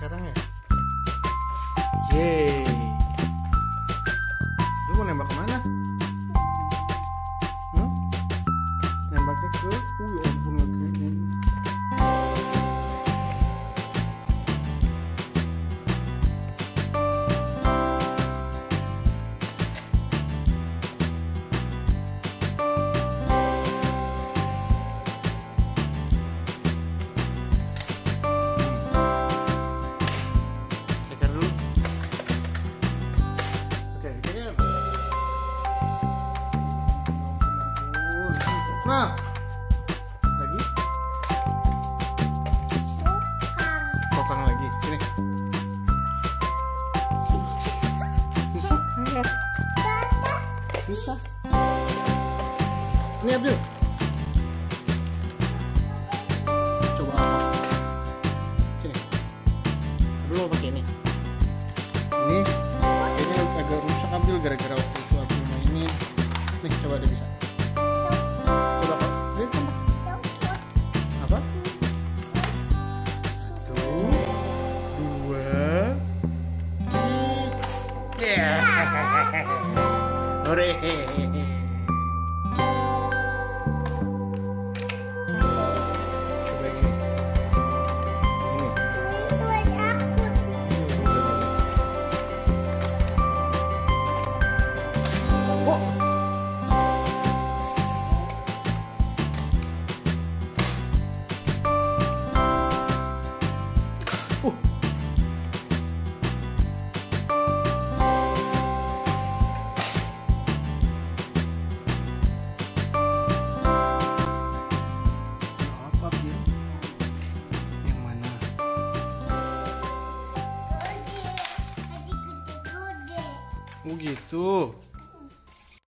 sekarang ya. Yeay. Lu mau nembak kemana? Nembaknya ke, ya ampun kayaknya. Nah, lagi kokang lagi, sini. Bisa. Ini Abdul. Coba apa? Sini. Abdul mau pakai ini. Ini kayaknya agak rusak Abdul gara-gara waktu itu Abdul mainin. Nih, coba ada bisa. Hore. Coba yang ini. Oh gitu.